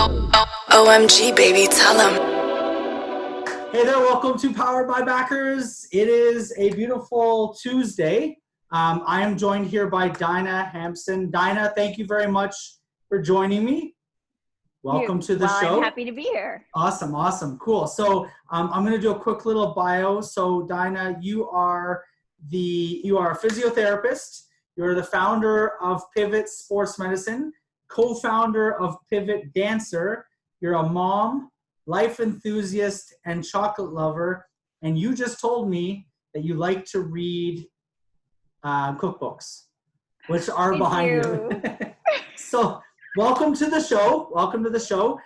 OMG, baby, tell him. Hey there, welcome to Powered by Backers. It is a beautiful Tuesday. I am joined here by Dinah Hampson. Dinah, thank you very much for joining me. Welcome to the show. I'm happy to be here. Awesome, cool. So I'm going to do a quick little bio. So Dinah, you are a physiotherapist. You're the founder of Pivot Sports Medicine, co-founder of Pivot Dancer. You're a mom, life enthusiast, and chocolate lover. And you just told me that you like to read cookbooks, which are behind you. So welcome to the show.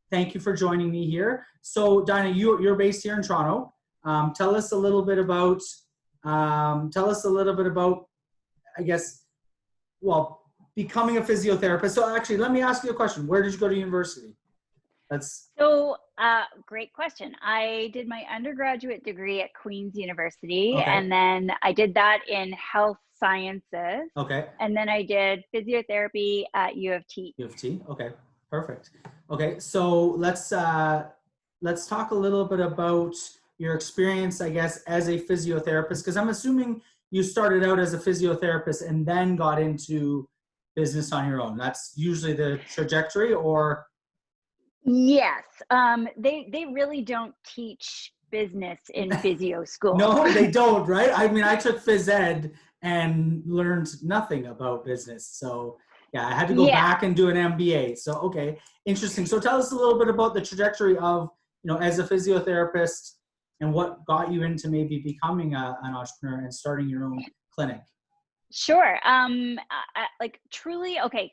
Thank you for joining me here. So Dinah, you're based here in Toronto. Tell us a little bit about, I guess, becoming a physiotherapist. So actually, let me ask you a question. Where did you go to university? Great question. I did my undergraduate degree at Queen's University, Okay. and then I did that in health sciences. Okay. And then I did physiotherapy at U of T. U of T. Okay. Perfect. Okay. So let's talk a little bit about your experience, I guess, as a physiotherapist, because I'm assuming you started out as a physiotherapist and then got into business on your own. That's usually the trajectory, or? Yes. They really don't teach business in physio school. No, they don't, right? I mean, I took phys ed and learned nothing about business. So yeah, I had to go back and do an MBA. So, okay, interesting. So tell us a little bit about the trajectory of, as a physiotherapist and what got you into maybe becoming an entrepreneur and starting your own clinic. Sure.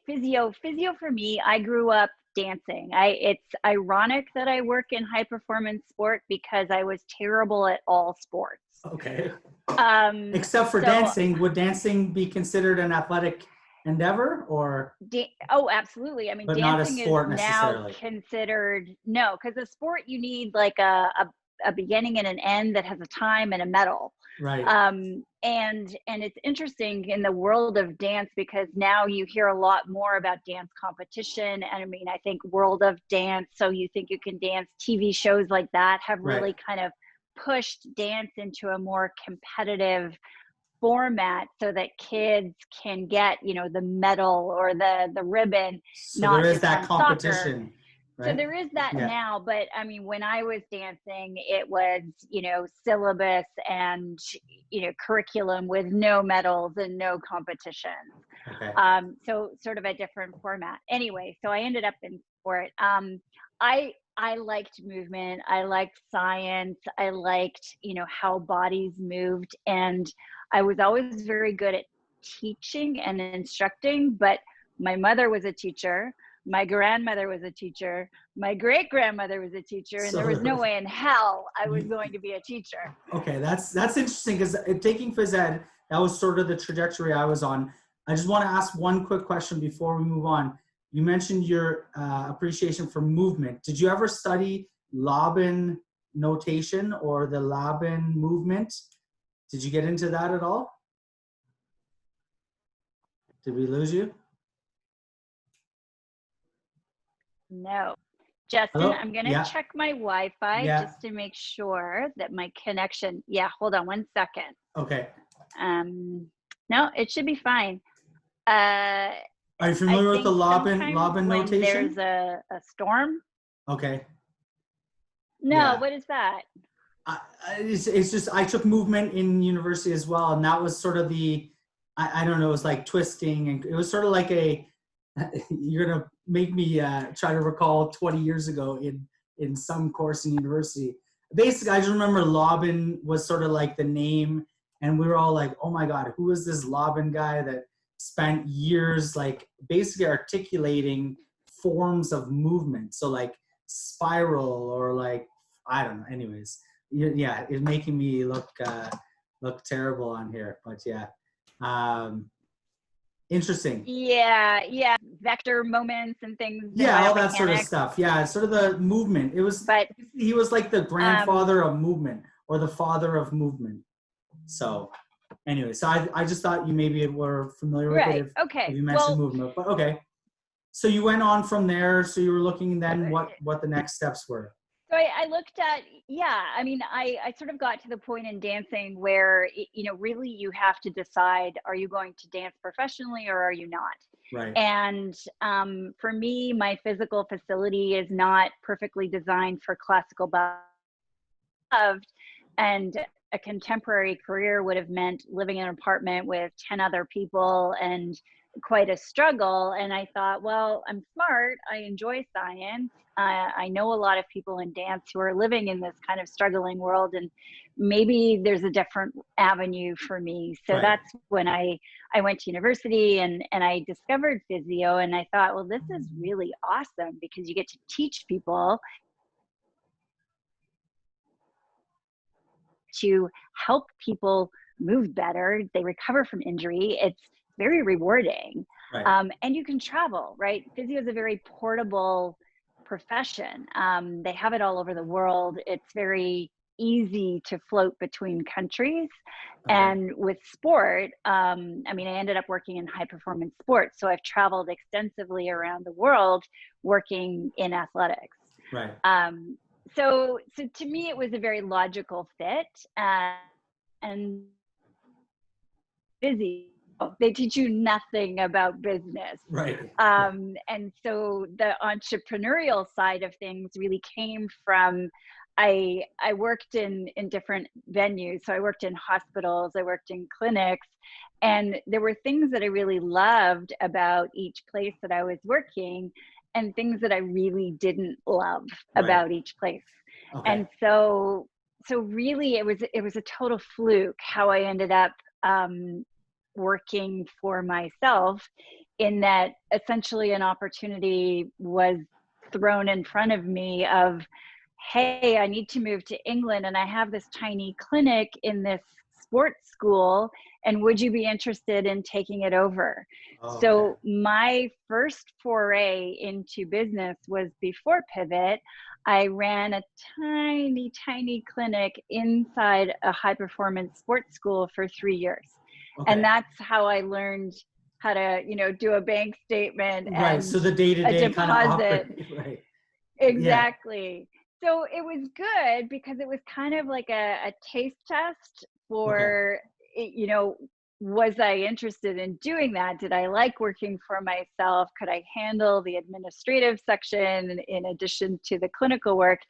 Physio for me, I grew up dancing. It's ironic that I work in high performance sport because I was terrible at all sports. Okay. Except for dancing. Would dancing be considered an athletic endeavor, or? Oh, absolutely. I mean, but dancing not a sport is necessarily. Now considered, no, because a sport you need like a beginning and an end that has a time and a medal. Right. And it's interesting in the world of dance because now you hear a lot more about dance competition. And I mean, I think World of Dance, So You Think You Can Dance, TV shows like that have really kind of pushed dance into a more competitive format so that kids can get, the medal or the ribbon. So there is that competition. Soccer. Right? So there is that now, but I mean, when I was dancing, it was, syllabus and, curriculum with no medals and no competition. Okay. So sort of a different format. Anyway, so I ended up in sport. I liked movement. I liked science. I liked, how bodies moved. And I was always very good at teaching and instructing, but my mother was a teacher. My grandmother was a teacher. My great-grandmother was a teacher, and there was no way in hell I was going to be a teacher. Okay, that's interesting because taking phys ed, that was sort of the trajectory I was on. I just want to ask one quick question before we move on. You mentioned your appreciation for movement. Did you ever study Laban notation or the Laban movement? Did you get into that at all? Did we lose you? No. Justin, hello? I'm going to check my Wi-Fi just to make sure that my connection, hold on 1 second. Okay. No, it should be fine. Are you familiar with the Laban notation? There's a storm. Okay. No, what is that? It's just, I took movement in university as well. And that was sort of I don't know, it was like twisting. And it was sort of like you're going to make me try to recall 20 years ago in some course in university. Basically, I just remember Laban was sort of like the name. And we were all like, oh my God, who is this Laban guy that spent years like basically articulating forms of movement? So like spiral or like, I don't know. Anyways, yeah, it's making me look terrible on here, but interesting. Yeah. Vector moments and things. Yeah, all that sort of stuff. Yeah, sort of the movement. He was like the grandfather of movement or the father of movement. So anyway, so I just thought you maybe were familiar with it if you mentioned movement, but okay. So you went on from there. So you were looking then what the next steps were. So I looked at, yeah, I mean, I sort of got to the point in dancing where, really you have to decide, are you going to dance professionally or are you not? Right. And for me, my physical facility is not perfectly designed for classical ballet. And a contemporary career would have meant living in an apartment with 10 other people and quite a struggle. And I thought, well, I'm smart. I enjoy science. I know a lot of people in dance who are living in this kind of struggling world, and maybe there's a different avenue for me. So Right. that's when I went to university and I discovered physio, and I thought, well, this is really awesome because you get to teach people to help people move better. They recover from injury. It's very rewarding. Right. And you can travel, right? Physio is a very portable profession. They have it all over the world. It's very easy to float between countries. Okay. And with sport, I ended up working in high performance sports. So I've traveled extensively around the world working in athletics. Right. So to me, it was a very logical fit. And busy, they teach you nothing about business. Right. And so the entrepreneurial side of things really came from, I worked in different venues. So I worked in hospitals, I worked in clinics, and there were things that I really loved about each place that I was working and things that I really didn't love about each place. Okay. And so really it was a total fluke how I ended up working for myself, in that essentially an opportunity was thrown in front of me of, hey, I need to move to England and I have this tiny clinic in this sports school, and would you be interested in taking it over? Okay. So my first foray into business was before Pivot. I ran a tiny clinic inside a high performance sports school for 3 years. Okay. And that's how I learned how to, do a bank statement Right. and So the a day-to-day kind of deposit. right. Exactly. Yeah. So it was good because it was kind of like a taste test for, was I interested in doing that? Did I like working for myself? Could I handle the administrative section in addition to the clinical work?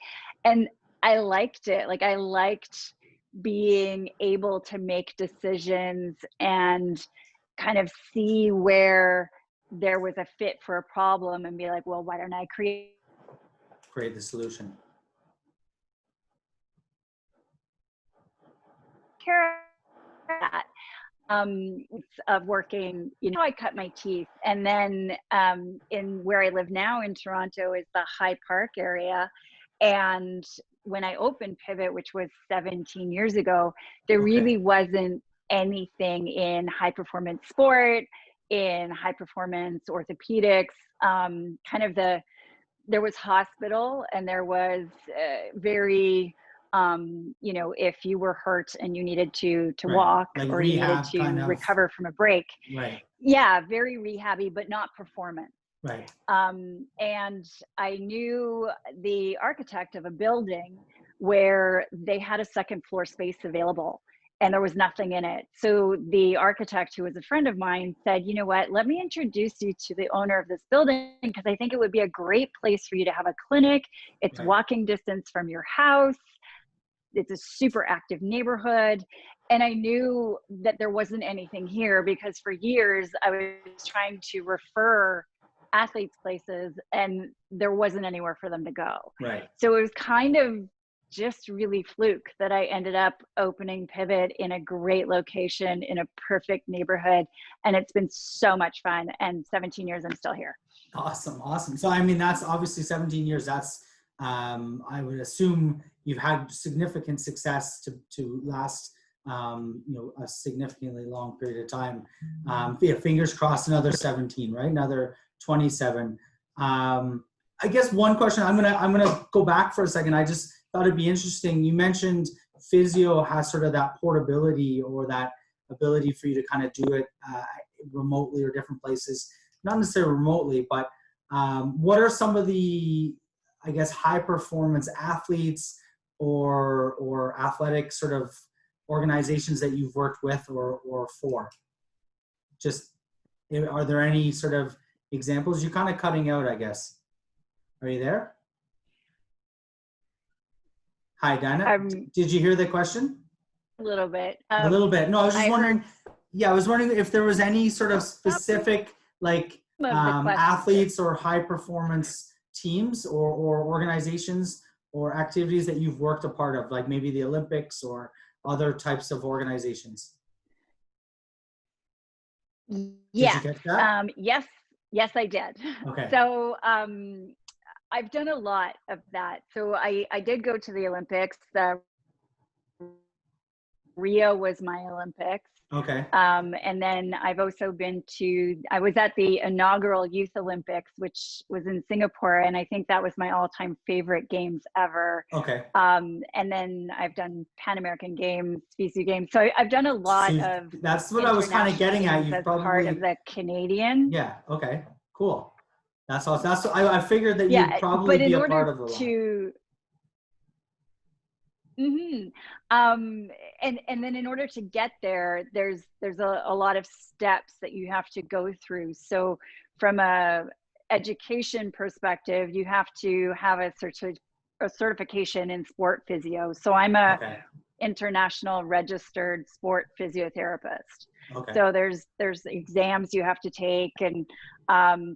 And I liked it. Like, I liked being able to make decisions and kind of see where there was a fit for a problem and be like, well, why don't I create the solution? care of that? Of working, I cut my teeth. And then in where I live now in Toronto is the High Park area. And when I opened Pivot, which was 17 years ago, there really wasn't anything in high performance sport, in high performance orthopedics, there was hospital, and there was very, if you were hurt and you needed to walk, like or you needed to kind of recover from a break. Right. Yeah, very rehabby, but not performance. Right. And I knew the architect of a building where they had a second floor space available and there was nothing in it. So the architect, who was a friend of mine, said, you know what, let me introduce you to the owner of this building, because I think it would be a great place for you to have a clinic. It's walking distance from your house. It's a super active neighborhood. And I knew that there wasn't anything here because for years I was trying to refer athletes places and there wasn't anywhere for them to go. Right. So it was kind of just really fluke that I ended up opening Pivot in a great location in a perfect neighborhood. And it's been so much fun. And 17 years, I'm still here. Awesome. So, I mean, that's obviously 17 years. That's, I would assume you've had significant success to last, a significantly long period of time. Fingers crossed, another 17, right? Another 27. I guess one question, I'm gonna go back for a second. I just thought it'd be interesting. You mentioned physio has sort of that portability or that ability for you to kind of do it remotely or different places. Not necessarily remotely, but What are some of the, I guess, high performance athletes or athletic sort of organizations that you've worked with or for? Just, are there any sort of examples? You're kind of cutting out, I guess. Are you there? Hi, Dinah. Did you hear the question? A little bit. A little bit. No, I was just wondering. Yeah, I was wondering if there was any sort of specific, like, athletes or high performance teams or organizations or activities that you've worked a part of, like maybe the Olympics or other types of organizations. Yeah. Did you catch that? Yes, I did. Okay. So I've done a lot of that. So I did go to the Olympics. Rio was my Olympics. Okay. And then I've also I was at the inaugural Youth Olympics, which was in Singapore. And I think that was my all-time favorite games ever. Okay. And then I've done Pan American Games, VC Games. So I've done a lot of. That's what I was kind of getting at. You probably part of the Canadian. Yeah. Okay. Cool. That's awesome. I figured that you'd probably be a part of the lot. And then in order to get there, there's a lot of steps that you have to go through. So from a education perspective, you have to have a certification in sport physio. So I'm a international registered sport physiotherapist. Okay. So there's exams you have to take, and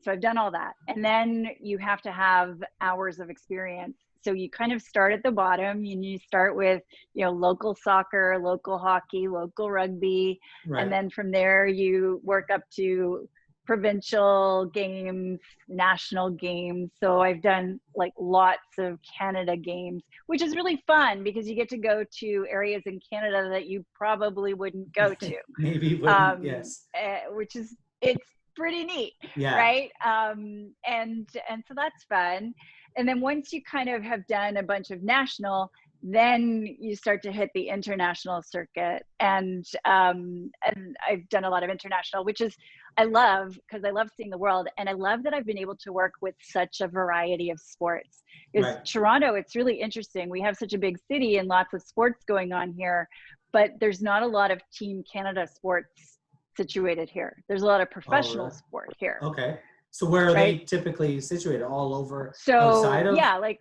so I've done all that. And then you have to have hours of experience. So you kind of start at the bottom, and you start with, local soccer, local hockey, local rugby. Right. And then from there you work up to provincial games, national games. So I've done like lots of Canada games, which is really fun because you get to go to areas in Canada that you probably wouldn't go to. Maybe wouldn't, yes. It's pretty neat, yeah. Right? And so that's fun. And then once you kind of have done a bunch of national, then you start to hit the international circuit. And I've done a lot of international, which is, I love, because I love seeing the world. And I love that I've been able to work with such a variety of sports. Because Toronto, it's really interesting. We have such a big city and lots of sports going on here, but there's not a lot of Team Canada sports situated here. There's a lot of professional sport here. Okay. So where are they typically situated? All over outside of? Yeah, like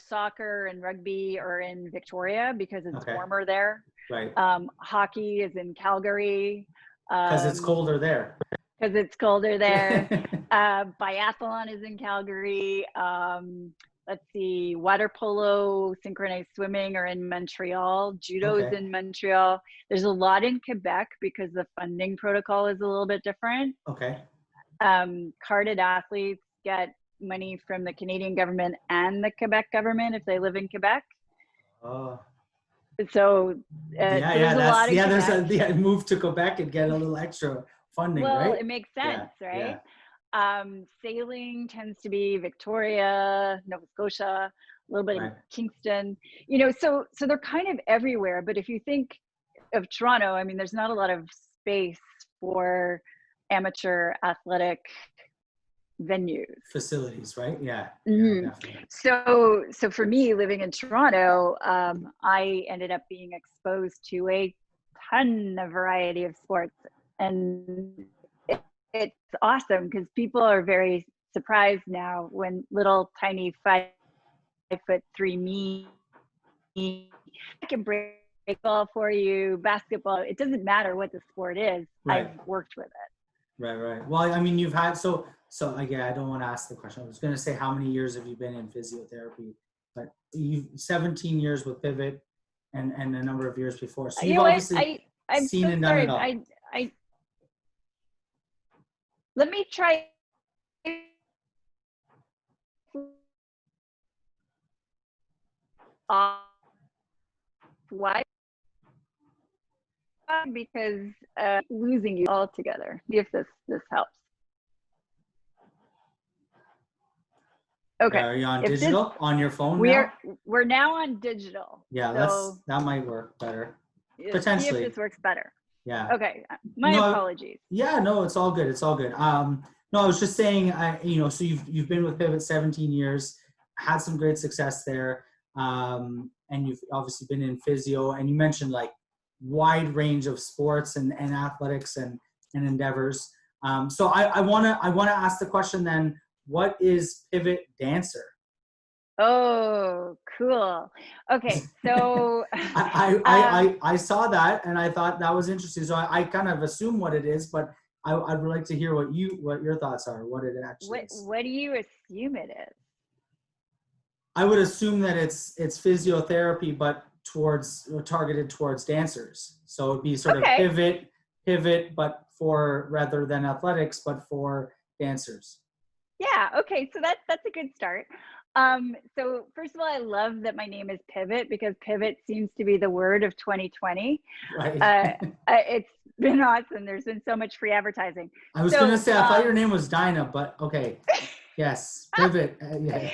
soccer and rugby are in Victoria because it's warmer there. Right. Hockey is in Calgary. Because it's colder there. Because it's colder there. Biathlon is in Calgary. Let's see, water polo, synchronized swimming are in Montreal. Judo is in Montreal. There's a lot in Quebec because the funding protocol is a little bit different. Okay. Carded athletes get money from the Canadian government and the Quebec government if they live in Quebec. Oh. So there's a move to Quebec and get a little extra funding, right? Well, it makes sense, right? Yeah. Sailing tends to be Victoria, Nova Scotia, a little bit in Kingston. So they're kind of everywhere. But if you think of Toronto, I mean, there's not a lot of space for amateur athletic venues, facilities, right? Yeah. Mm-hmm. So for me, living in Toronto, I ended up being exposed to a ton of variety of sports, and it's awesome because people are very surprised now when little tiny 5'3" me I can break ball for you, basketball. It doesn't matter what the sport is. I've worked with it. Right. Well, I mean, you've had, so again, I don't want to ask the question. I was going to say, how many years have you been in physiotherapy? But you 17 years with Pivot and a number of years before. So you've obviously seen and done it all. Let me try. Why? Because losing you altogether. See if this helps. Okay. Are you on digital on your phone now? We're now on digital. Yeah, so that might work better. Potentially. See if this works better. Yeah. Okay. My apologies. Yeah, no, it's all good. It's all good. No, I was just saying, so you've been with Pivot 17 years, had some great success there, and you've obviously been in physio, and you mentioned like wide range of sports and athletics and endeavors. So I wanna ask the question then, what is Pivot Dancer? Oh, cool. Okay, so I saw that and I thought that was interesting. So I kind of assume what it is, but I would like to hear what your thoughts are, what it actually is. what do you assume it is? I would assume that it's physiotherapy, but targeted towards dancers. So it'd be sort of Okay. pivot, but for rather than athletics, but for dancers. Yeah, okay, so that's a good start. So first of all, I love that my name is Pivot because pivot seems to be the word of 2020. Right. Uh, it's been awesome. There's been so much free advertising. I was gonna So, say I thought your name was Dinah, but okay. Yes, pivot. Yeah.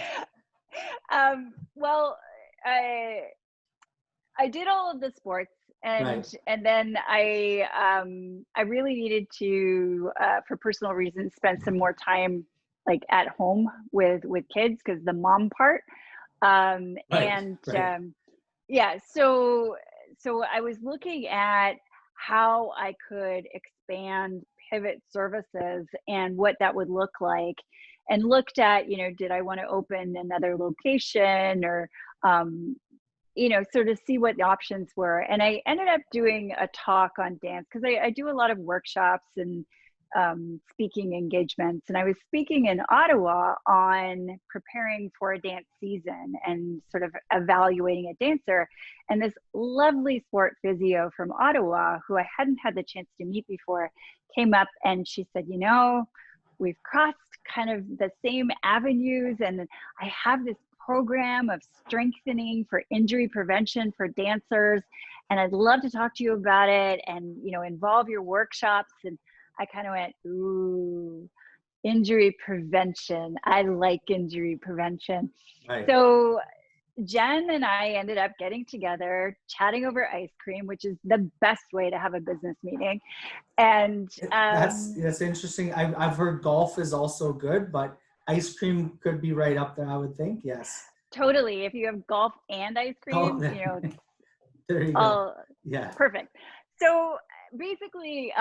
well, I did all of the sports Right. and then I really needed to for personal reasons spend some more time like at home with kids because the mom part Right. and Right. yeah, so I was looking at how I could expand pivot services and what that would look like, and looked at, did I want to open another location or um, sort of see what the options were. And I ended up doing a talk on dance because I do a lot of workshops and speaking engagements. And I was speaking in Ottawa on preparing for a dance season and sort of evaluating a dancer. And this lovely sport physio from Ottawa, who I hadn't had the chance to meet before, came up and she said, we've crossed kind of the same avenues, and I have this program of strengthening for injury prevention for dancers, and I'd love to talk to you about it and involve your workshops. And I kind of went, ooh, injury prevention. I like injury prevention. Right. So Jen and I ended up getting together, chatting over ice cream, which is the best way to have a business meeting. And That's interesting. I've heard golf is also good, but ice cream could be right up there, I would think. Yes. totally, if you have golf and ice Oh, cream, there you go. all Yeah. perfect. So basically,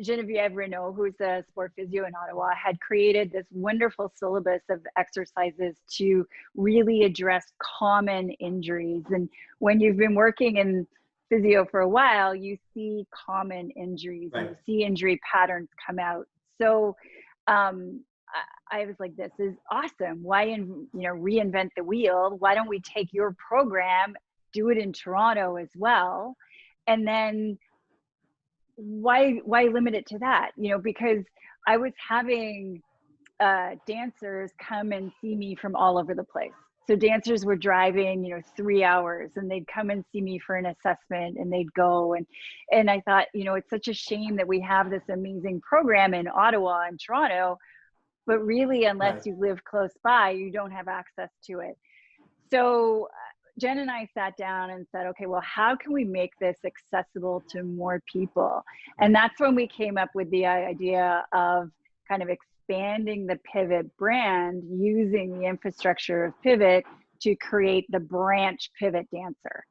Genevieve Renault, who's a sport physio in Ottawa, had created this wonderful syllabus of exercises to really address common injuries. And when you've been working in physio for a while, you see common injuries and you Right. see injury patterns come out. So I was like, this is awesome. Why, reinvent the wheel? Why don't we take your program, do it in Toronto as well? And then why limit it to that? Because I was having dancers come and see me from all over the place. So dancers were driving 3 hours, and they'd come and see me for an assessment, and they'd go, and I thought, it's such a shame that we have this amazing program in Ottawa and Toronto, but really, unless Right. you live close by, you don't have access to it. So Jen and I sat down and said, okay, well, how can we make this accessible to more people? And that's when we came up with the idea of kind of expanding the Pivot brand using the infrastructure of Pivot to create the branch Pivot Dancer.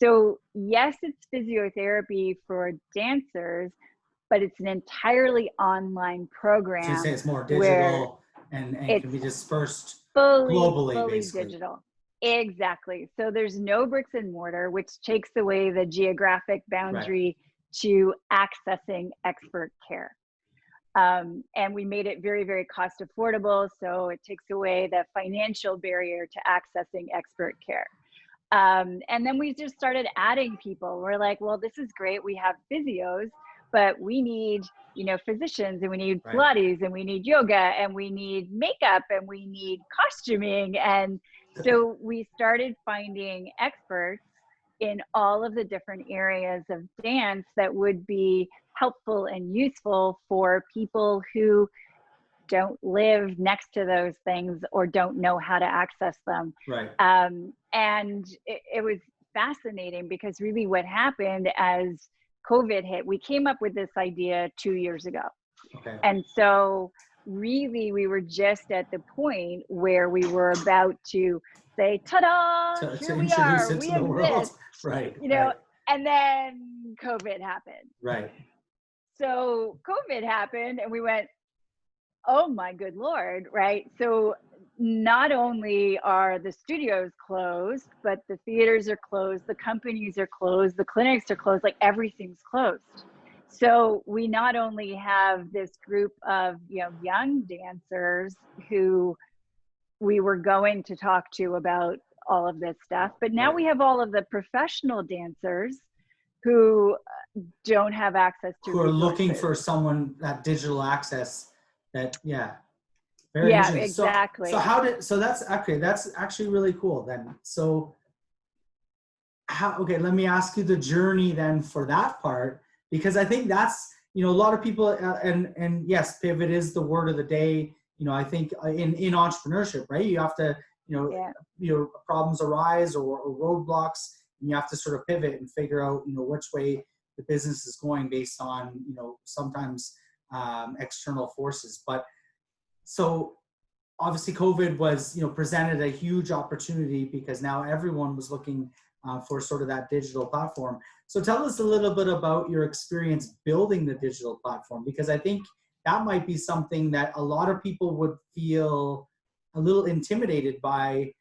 So yes, it's physiotherapy for dancers, but it's an entirely online So you say program it's more where digital and can it's be dispersed globally, fully basically. digital. Exactly. So there's no bricks and mortar, which takes away the geographic Right. boundary to accessing expert care. And we made it very, very cost affordable. So it takes away the financial barrier to accessing expert care. And then we just started adding people. We're like, well, this is great. We have physios, but we need, physicians, and we need Right. Pilates, and we need yoga, and we need makeup, and we need costuming. And so we started finding experts in all of the different areas of dance that would be helpful and useful for people who don't live next to those things or don't know how to access them. Right. And it was fascinating because really what happened as COVID hit, we came up with this idea 2 years ago. Okay. And so really, we were just at the point where we were about to say, ta-da, To here we introduce are, it we to the world. exist, Right, you know, right, and then COVID happened. right. So COVID happened and we went, oh my good Lord, right? So not only are the studios closed, but the theaters are closed, the companies are closed, the clinics are closed, like everything's closed. So we not only have this group of, you know, young dancers who we were going to talk to about all of this stuff, but now Right. we have all of the professional dancers who don't have access to Who are looking resources. for someone, that digital access, that, yeah, very Yeah, interesting. So exactly. how did, so that's okay, that's actually really cool then. So how, okay, let me ask you the journey then for that part, because I think that's, you know, a lot of people, and yes, pivot is the word of the day. You know, I think in entrepreneurship, right? You have to, Yeah. problems arise, or roadblocks, and you have to sort of pivot and figure out, which way the business is going based on, sometimes external forces. But so obviously COVID was, presented a huge opportunity, because now everyone was looking for sort of that digital platform. So tell us a little bit about your experience building the digital platform, because I think that might be something that a lot of people would feel a little intimidated by,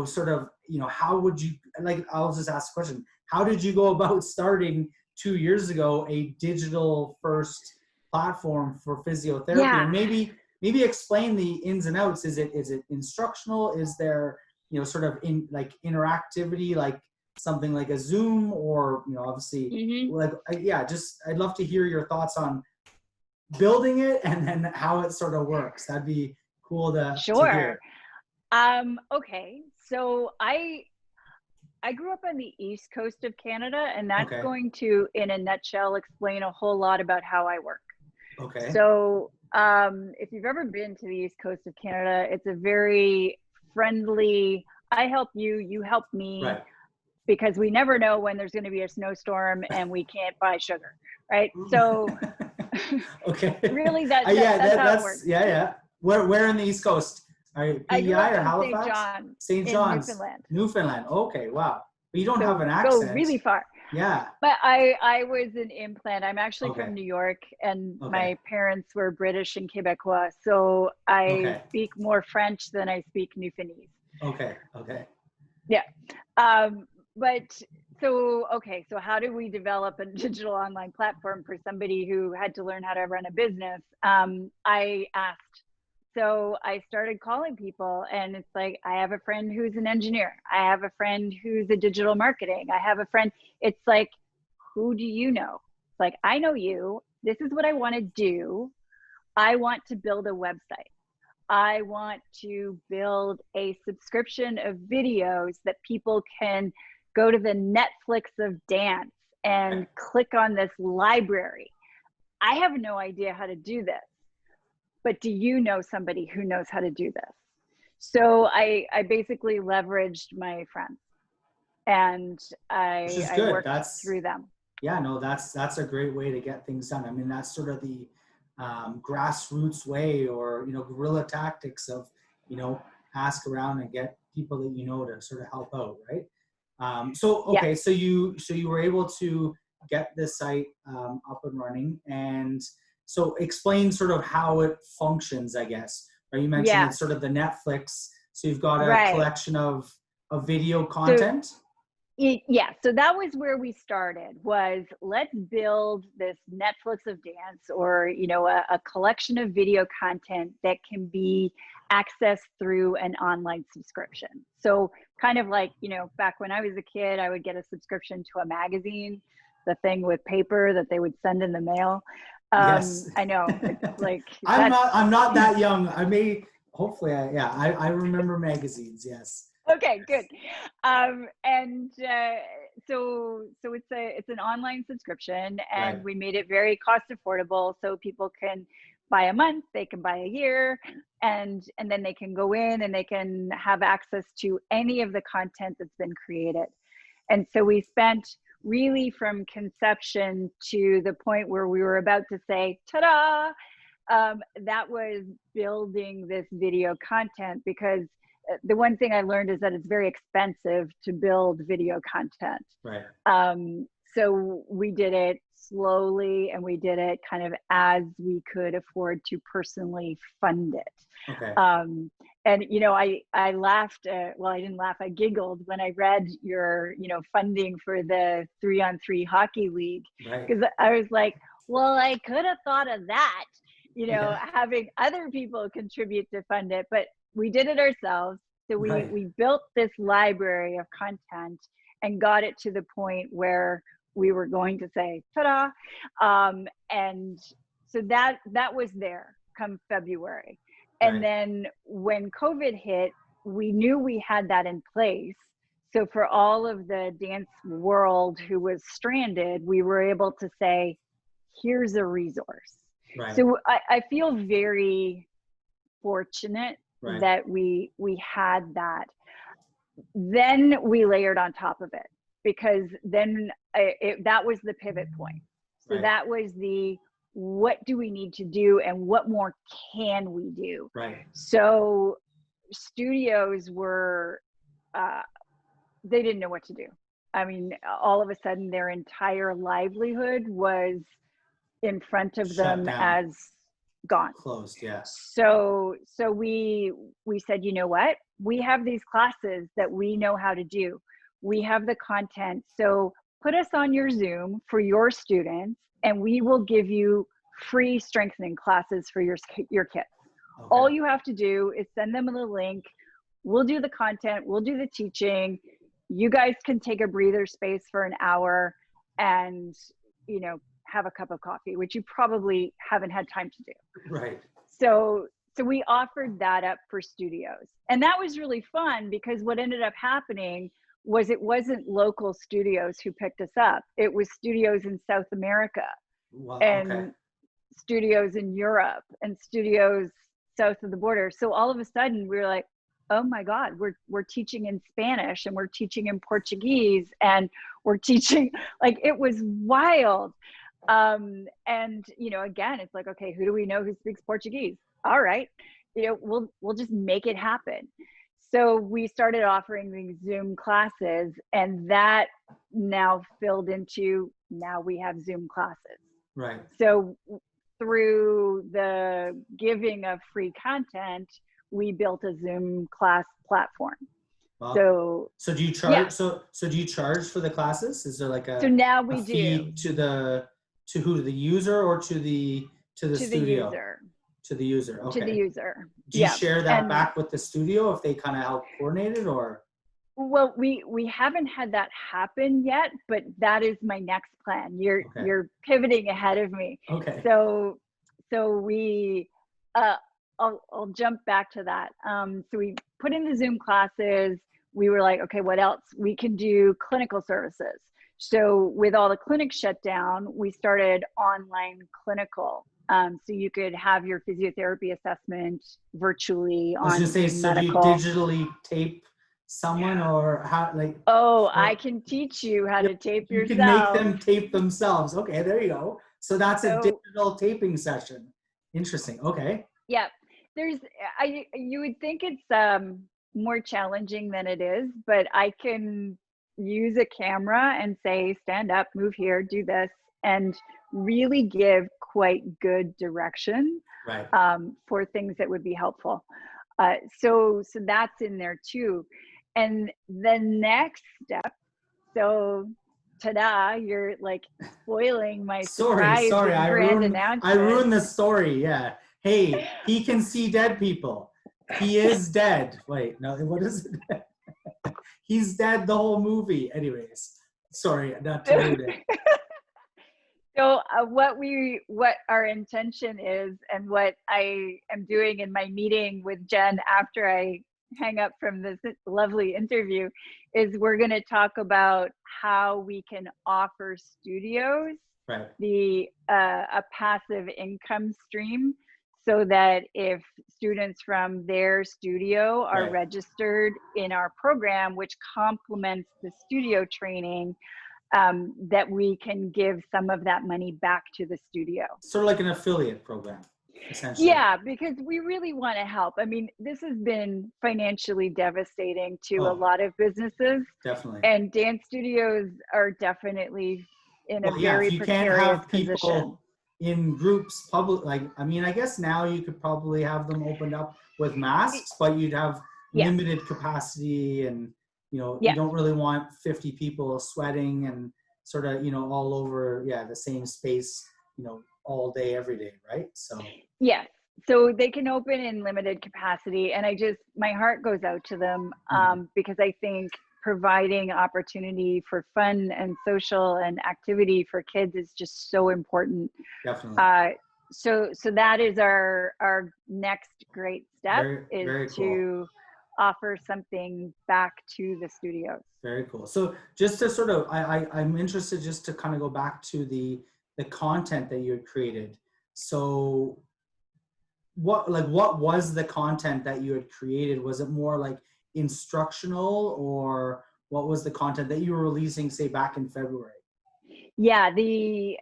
sort of, how would you, like, I'll just ask a question. How did you go about starting 2 years ago a digital first platform for physiotherapy? Yeah. And maybe explain the ins and outs. Is it instructional? Is there, sort of interactivity, like something like a Zoom, or, obviously, Hmm. like, yeah, just, I'd love to hear your thoughts on building it and then how it sort of works. That'd be cool to Sure. hear. Okay. So I grew up on the east coast of Canada, and that's Okay. going to, in a nutshell, explain a whole lot about how I work. Okay. So if you've ever been to the east coast of Canada, it's a very friendly, I help you, you help me, Right. because we never know when there's going to be a snowstorm and we can't buy sugar, right? So Okay. really that, Yeah, that's how it that's, works. yeah, yeah. Where in the East Coast? Are you I grew PEI up or in St. Halifax? John St. in John's, Newfoundland. Newfoundland. Okay, wow. But you don't have So an go accent. really far. Yeah. But I was an implant. I'm actually Okay. from New York, and Okay. my parents were British and Quebecois. So I Okay. speak more French than I speak Newfoundlandese. Okay. Okay. Yeah. But so, okay, so how do we develop a digital online platform for somebody who had to learn how to run a business? I asked. So I started calling people, and it's like, I have a friend who's an engineer. I have a friend who's a digital marketing. I have a friend. It's like, who do you know? It's like, I know you. This is what I want to do. I want to build a website. I want to build a subscription of videos that people can go to the Netflix of dance and click on this library. I have no idea how to do this, but do you know somebody who knows how to do this? So I basically leveraged my friends, and Which is I good. worked through them. Yeah, no, that's a great way to get things done. I mean, that's sort of the grassroots way, or, guerrilla tactics of, ask around and get people that to sort of help out, right? So Yeah. okay, so you were able to get this site up and running, and so explain sort of how it functions, I guess. Right? You mentioned Yeah. it's sort of the Netflix, so you've got a Right. collection of video So content. yeah, so that was where we started, was let's build this Netflix of dance, or a collection of video content that can be accessed through an online subscription. So kind of like, back when I was a kid, I would get a subscription to a magazine, the thing with paper that they would send in the mail. Yes. I know, it's like that's I'm not that young. I may, hopefully, I remember magazines. Yes. okay, good. And so it's an online subscription, Right. and we made it very cost affordable, so people can buy a month, they can buy a year, and then they can go in and they can have access to any of the content that's been created. And so we spent really from conception to the point where we were about to say, ta-da, That was building this video content, because the one thing I learned is that it's very expensive to build video content. Right. So we did it slowly, and we did it kind of as we could afford to personally fund it. Okay. And, you know, I laughed, well, I didn't laugh, I giggled when I read your, you know, funding for the 3-on-3 hockey league, Right. because I was like, well, I could have thought of that, you know, Yeah. having other people contribute to fund it, but we did it ourselves. So Right. we built this library of content and got it to the point where we were going to say, ta-da. And so that was there come February. And Right. then when COVID hit, we knew we had that in place. So for all of the dance world who was stranded, we were able to say, here's a resource. Right. So I feel very fortunate Right. that we had that. Then we layered on top of it, because then that was the pivot point. So Right. that was the, what do we need to do and what more can we do? Right. So studios were, they didn't know what to do. I mean, all of a sudden their entire livelihood was in front of Shut them down. as gone. Closed. Yeah. So we said, you know what? We have these classes that we know how to do. We have the content. So put us on your Zoom for your students, and we will give you free strengthening classes for your kids. Okay. All you have to do is send them the link. We'll do the content. We'll do the teaching. You guys can take a breather space for an hour and, you know, have a cup of coffee, which you probably haven't had time to do. Right. So we offered that up for studios. And that was really fun, because what ended up happening was it wasn't local studios who picked us up. It was studios in South America, Wow. and Okay. studios in Europe, and studios south of the border. So all of a sudden we were like, oh my God, we're teaching in Spanish, and we're teaching in Portuguese, and we're teaching, like, it was wild. And, you know, again, it's like, okay, who do we know who speaks Portuguese? All right, you know, we'll just make it happen. So we started offering these Zoom classes, and that now filled into, now we have Zoom classes. Right. So through the giving of free content, we built a Zoom class platform. Wow. So do you charge? Yeah. So do you charge for the classes? Is there like a, so now we a fee to who, the user, or to the studio? The user. To the user. Okay. To the user. Do you share that back with the studio if they kind of help coordinate it, or? Well, we haven't had that happen yet, but that is my next plan. You're pivoting ahead of me. Okay. So we, I'll jump back to that. So we put in the Zoom classes. We were like, okay, what else? We can do clinical services. So with all the clinics shut down, we started online clinical. So you could have your physiotherapy assessment virtually on medical. So do you digitally tape someone, or how, like? Oh, I can teach you how to tape yourself. You can make them tape themselves. Okay, there you go. So that's a digital taping session. Interesting. Okay. Yeah, you would think it's more challenging than it is, but I can use a camera and say, stand up, move here, do this, and really give quite good direction, right, for things that would be helpful. So that's in there too. And the next step, so ta-da, you're like spoiling my surprise and grand announcement. I ruined the story, yeah. Hey, he can see dead people. He is dead. Wait, no, what is it? He's dead the whole movie. Anyways, sorry, not to ruin it. So what our intention is, and what I am doing in my meeting with Jen after I hang up from this lovely interview, is we're going to talk about how we can offer studios a passive income stream, so that if students from their studio are registered in our program, which complements the studio training, that we can give some of that money back to the studio. Sort of like an affiliate program. essentially. Yeah, because we really want to help. I mean, this has been financially devastating to a Oh, lot of businesses, definitely. and dance studios are definitely in a Well, yeah, if very you can't precarious have position. people in groups, public, like, I mean, I guess now you could probably have them opened up with Y- masks, but you'd have Yes, limited capacity, and, you yes. don't really want 50 people sweating and sort of, all over, yeah, the same space, all day, every day, right? So, Yes. So they can open in limited capacity. And my heart goes out to them, mhm, because I think providing opportunity for fun and social and activity for kids is just so important. definitely. Uh, so that is our next great step, Very, is very cool. to offer something back to the studios. Very cool. So just to sort of, I'm interested just to kind of go back to the content that you had created. So what was the content that you had created? Was it more like instructional, or what was the content that you were releasing, say, back in February? Yeah, the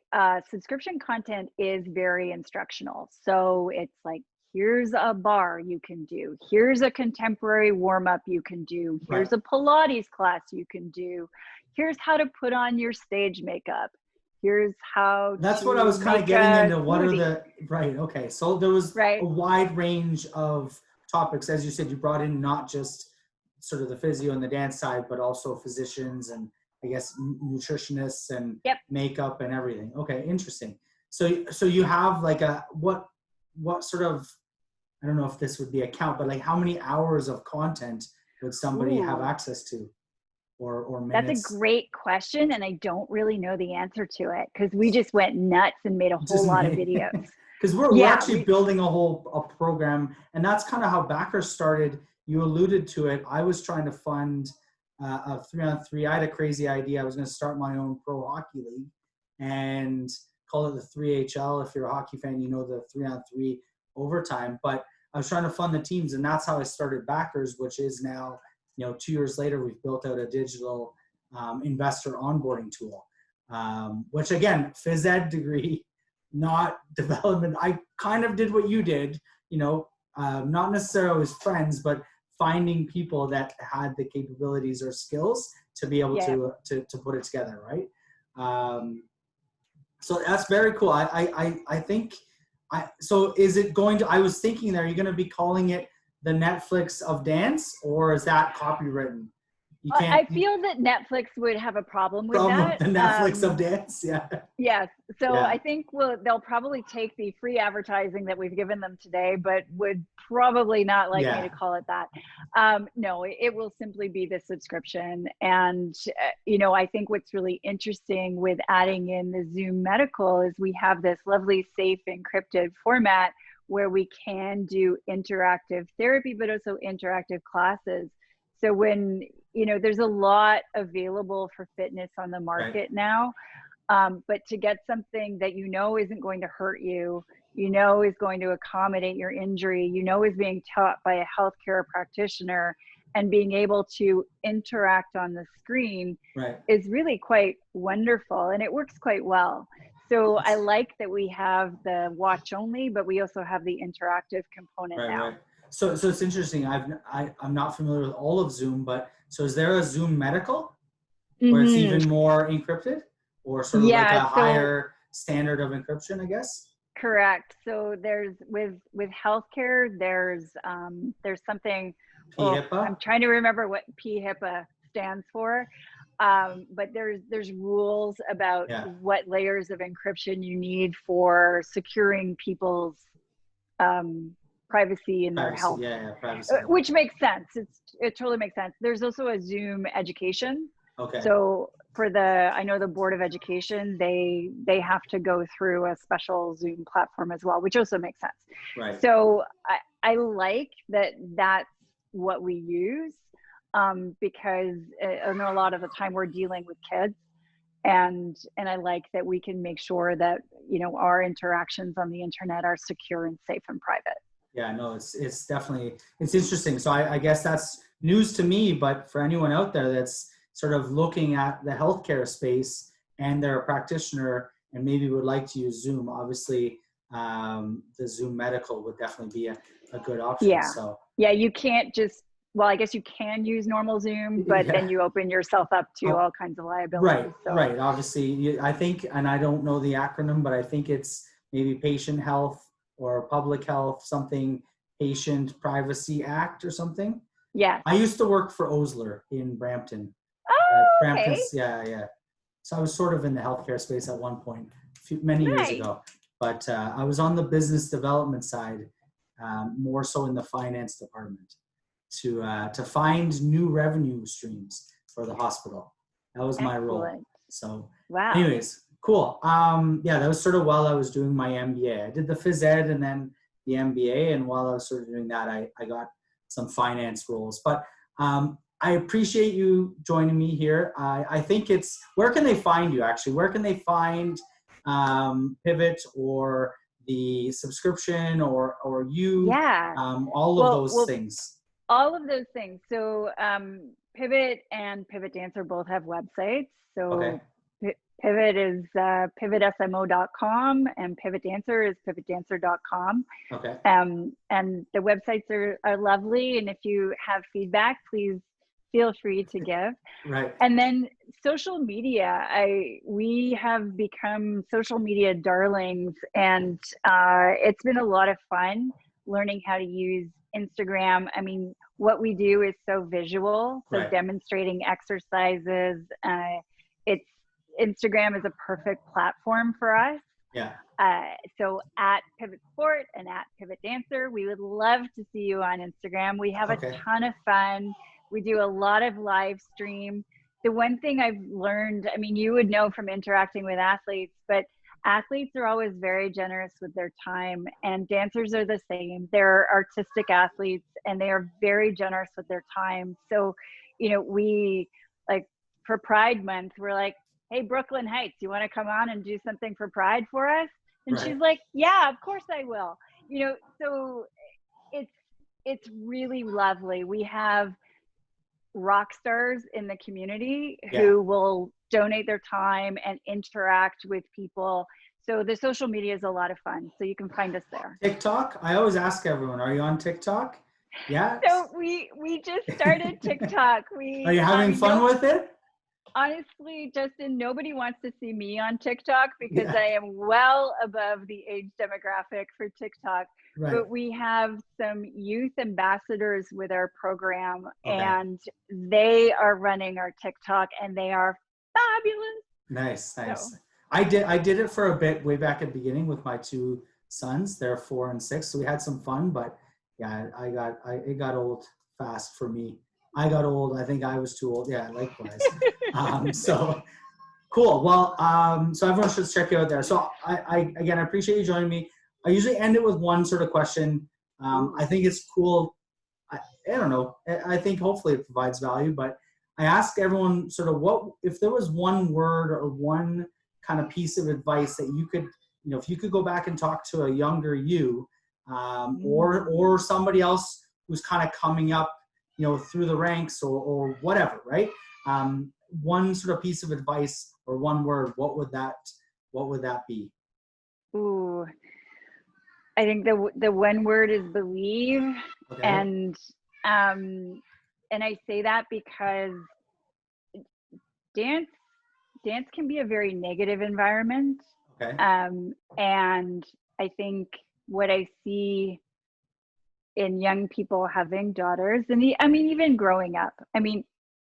subscription content is very instructional. So it's like, here's a bar you can do, here's a contemporary warm up you can do, Right. here's a Pilates class you can do, here's how to put on your stage makeup, here's how That's what I to was kind of make getting a into. What are smoothie, the, right, okay. So there was a right? wide range of topics. As you said, you brought in not just sort of the physio and the dance side, but also physicians and, I guess, nutritionists and Yep. makeup and everything. Okay, interesting. So you have like what sort of, I don't know if this would be a count, but like how many hours of content would somebody have Ooh, access to, or that's a minutes? great question. And I don't really know the answer to it because we just went nuts and made a whole Just lot of me, videos. because we're Yeah, actually building a program, and that's kind of how Backer started. You alluded to it. I was trying to fund a 3-on-3. I had a crazy idea. I was going to start my own pro hockey league and call it the 3HL. If you're a hockey fan, you know the 3-on-3 overtime. But I was trying to fund the teams, and that's how I started Backers, which is now, 2 years later, we've built out a digital investor onboarding tool, which again, phys ed degree, not development. I kind of did what you did, not necessarily as friends, but finding people that had the capabilities or skills to be able yeah. to put it together, right? So that's very cool. I think so is it going to, I was thinking there, are you going to be calling it the Netflix of dance, or is that copywritten? You can't, I feel that Netflix would have a problem with problem with that. the Netflix of dance. Yeah. Yes. So Yeah. I think they'll probably take the free advertising that we've given them today, but would probably not like me Yeah. to call it that. No, it will simply be the subscription. And, I think what's really interesting with adding in the Zoom Medical is we have this lovely, safe, encrypted format where we can do interactive therapy, but also interactive classes. So when, there's a lot available for fitness on the Right. market now. But to get something that isn't going to hurt you, is going to accommodate your injury, is being taught by a healthcare practitioner, and being able to interact on the screen Right. is really quite wonderful, and it works quite well. So I like that we have the watch only, but we also have the interactive component Right. now. Right. So it's interesting. I'm not familiar with all of Zoom, but so is there a Zoom Medical where it's Mm-hmm. even more encrypted, or sort of like Yeah, a so higher standard of encryption, I guess? correct. So there's with healthcare, there's something. Oh, I'm PHIPAA? trying to remember what PHIPAA stands for. But there's rules about Yeah. what layers of encryption you need for securing people's privacy and their Privacy. health, Yeah. Yeah. Privacy. Yeah. which makes sense. It totally makes sense. There's also a Zoom education. Okay. So I know the Board of Education, they have to go through a special Zoom platform as well, which also makes sense. Right. So I like that that's what we use, because I know a lot of the time we're dealing with kids, and I like that we can make sure that our interactions on the internet are secure and safe and private. Yeah, no, it's definitely, it's interesting. So I guess that's news to me, but for anyone out there that's sort of looking at the healthcare space and they're a practitioner and maybe would like to use Zoom, obviously, the Zoom medical would definitely be a good option. Yeah. So Yeah. You can't just, well, I guess you can use normal Zoom, but then yeah. you open yourself up to Oh, all kinds of liabilities. right, So right. Obviously, I think, and I don't know the acronym, but I think it's maybe Patient Health or Public Health, something, Patient Privacy Act or something. yes. I used to work for Osler in Brampton. Oh, okay. Brampton's, yeah, yeah. So I was sort of in the healthcare space at one point, many years Nice. ago. But I was on the business development side, more so in the finance department, to find new revenue streams for the hospital. That was my role. Excellent. So, Wow. anyways, cool. Yeah, that was sort of while I was doing my MBA. I did the phys ed and then the MBA, and while I was sort of doing that, I got some finance roles. But I appreciate you joining me here. I think it's, where can they find you actually? Where can they find Pivot or the subscription or you, Yeah. all of those things? All of those things. So Pivot and Pivot Dancer both have websites. So Okay. Pivot is pivotsmo.com and Pivot Dancer is pivotdancer.com. Okay. And the websites are lovely. And if you have feedback, please feel free to give. Right. And then social media, we have become social media darlings, and it's been a lot of fun learning how to use Instagram. I mean, what we do is so visual, so Right. demonstrating exercises. It's Instagram is a perfect platform for us. Yeah. So at Pivot Sport and at Pivot Dancer, we would love to see you on Instagram. We have a ton of fun. We do a lot of live stream. The one thing I've learned, I mean, you would know from interacting with athletes, but athletes are always very generous with their time, and dancers are the same. They're artistic athletes and they are very generous with their time. So, we, like, for Pride Month, we're like, hey, Brooklyn Heights, you want to come on and do something for Pride for us? And Right. she's like, yeah, of course I will. So it's really lovely. We have rock stars in the community who will donate their time and interact with people. So the social media is a lot of fun. So you can find us there. TikTok. I always ask everyone, are you on TikTok? Yeah. So we just started TikTok. Are you having fun with it? Honestly, Justin, nobody wants to see me on TikTok because I am well above the age demographic for TikTok. Right. But we have some youth ambassadors with our program, and they are running our TikTok, and they are fabulous. Nice. So. I did it for a bit way back at the beginning with my two sons. They're 4 and 6, so we had some fun. But yeah, it got old fast for me. I got old. I think I was too old. Yeah, likewise. So cool. Well, so everyone should check you out there. So I appreciate you joining me. I usually end it with one sort of question. I think it's cool. I don't know. I think hopefully it provides value, but I ask everyone sort of, what if there was one word or one kind of piece of advice that you could, if you could go back and talk to a younger you, or somebody else who's kind of coming up, through the ranks or whatever, right? One sort of piece of advice or one word, what would that be? Ooh, I think the one word is believe. Okay. And I say that because dance can be a very negative environment. Okay. And I think what I see in young people having daughters, and even growing up,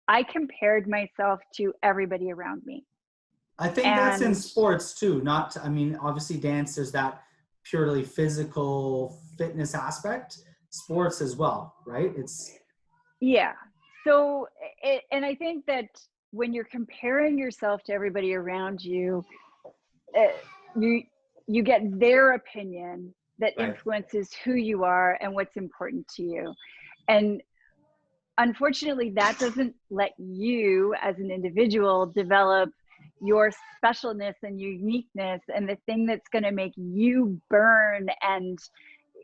I compared myself to everybody around me. I think that's in sports too. Obviously dance, there's that purely physical fitness aspect. Sports as well, right? So, and I think that when you're comparing yourself to everybody around you, you get their opinion that influences who you are and what's important to you. And unfortunately, that doesn't let you as an individual develop your specialness and uniqueness and the thing that's going to make you burn and,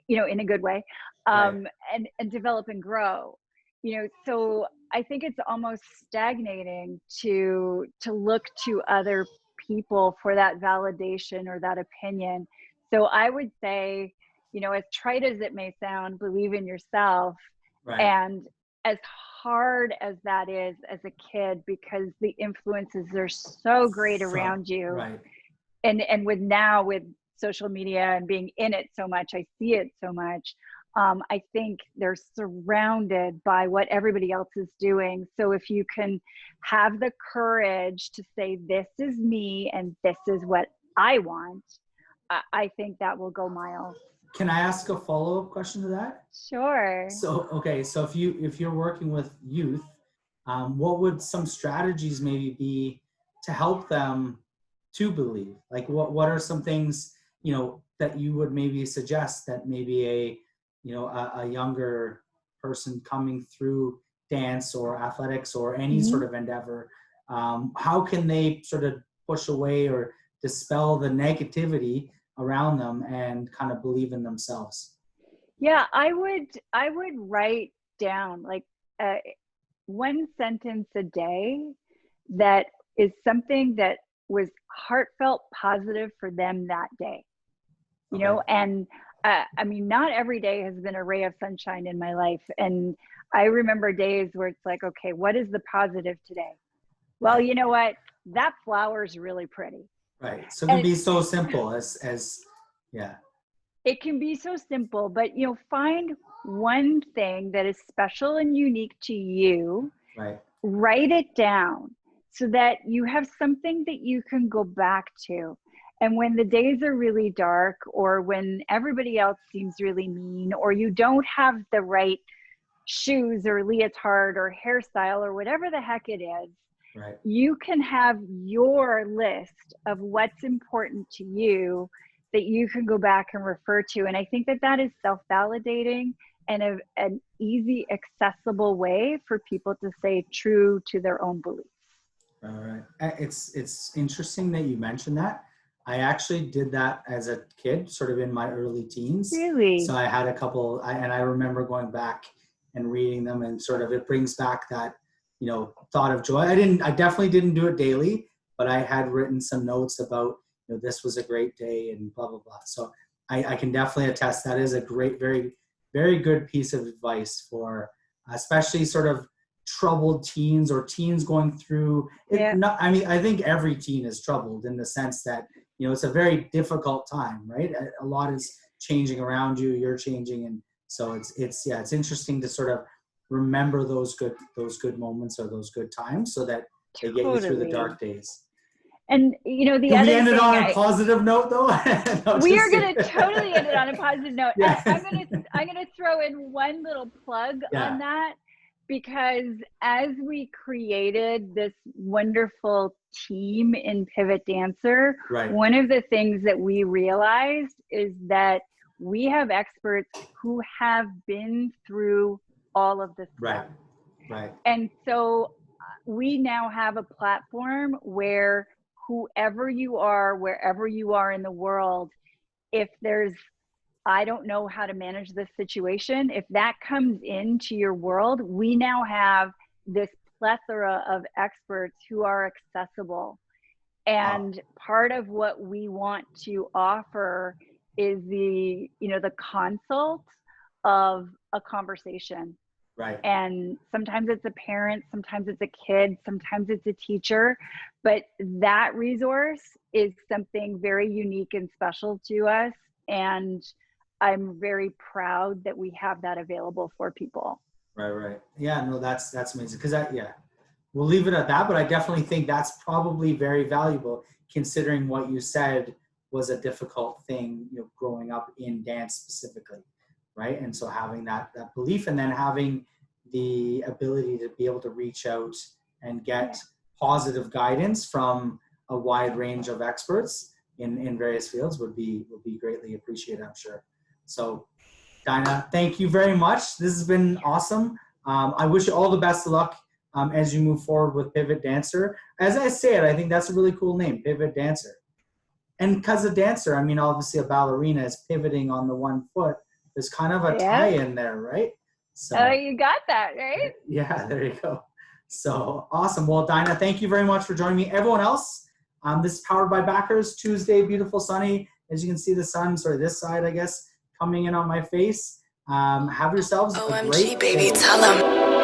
in a good way, and develop and grow. So I think it's almost stagnating to look to other people for that validation or that opinion. So I would say, as trite as it may sound, believe in yourself. Right. And as hard as that is as a kid, because the influences are so great around you. Right. And with social media and being in it so much, I see it so much. I think they're surrounded by what everybody else is doing. So if you can have the courage to say, this is me and this is what I want, I think that will go miles. Can I ask a follow-up question to that? Sure. So, okay. So if you're working with youth, what would some strategies maybe be to help them to believe? Like what are some things, that you would maybe suggest that maybe a younger person coming through dance or athletics or any sort of endeavor, how can they sort of push away or dispel the negativity around them and kind of believe in themselves? Yeah, I would write down like one sentence a day that is something that was heartfelt positive for them that day. And I mean, not every day has been a ray of sunshine in my life. And I remember days where it's like, okay, what is the positive today? Well, you know what? That flower's really pretty. Right. So it can be so simple as yeah. It can be so simple, but find one thing that is special and unique to you. Right. Write it down so that you have something that you can go back to. And when the days are really dark, or when everybody else seems really mean, or you don't have the right shoes or leotard or hairstyle or whatever the heck it is, right, you can have your list of what's important to you that you can go back and refer to. And I think that is self-validating and an easy, accessible way for people to stay true to their own beliefs. All right. It's interesting that you mentioned that. I actually did that as a kid, sort of in my early teens. Really? So I had a couple, and I remember going back and reading them, and sort of it brings back that, thought of joy. I definitely didn't do it daily, but I had written some notes about, this was a great day and blah, blah, blah. So I can definitely attest that is a great, very, very good piece of advice for especially sort of troubled teens or teens going through it. Yeah. I think every teen is troubled in the sense that, it's a very difficult time, right? A lot is changing around you, you're changing. And so it's interesting to sort of remember those good moments or those good times so that they get you through the dark days. And the other thing, we ended on a positive note, though. No, we are going to totally end it on a positive note. Yeah. I'm going to throw in one little plug on that, because as we created this wonderful team in Pivot Dancer, right, one of the things that we realized is that we have experts who have been through all of this stuff. Right. And so we now have a platform where whoever you are, wherever you are in the world, if there's, I don't know how to manage this situation, if that comes into your world, we now have this plethora of experts who are accessible. And part of what we want to offer is the consult of a conversation. Right. And sometimes it's a parent, sometimes it's a kid, sometimes it's a teacher, but that resource is something very unique and special to us. And I'm very proud that we have that available for people. Right. Yeah, no, that's amazing. Because we'll leave it at that, but I definitely think that's probably very valuable considering what you said was a difficult thing, growing up in dance specifically. Right. And so having that belief, and then having the ability to be able to reach out and get positive guidance from a wide range of experts in various fields would be greatly appreciated, I'm sure. So Dinah, thank you very much. This has been awesome. I wish you all the best of luck as you move forward with Pivot Dancer. As I said, I think that's a really cool name, Pivot Dancer. And because a dancer, I mean, obviously a ballerina is pivoting on the one foot. There's kind of a tie in there, right? So you got that, right? Yeah, there you go. So awesome. Well, Dinah, thank you very much for joining me. Everyone else, this is Powered by Backers, Tuesday, beautiful sunny. As you can see the sun, sorry, this side, I guess, coming in on my face. Have yourselves a great OMG, baby, day. tell 'em.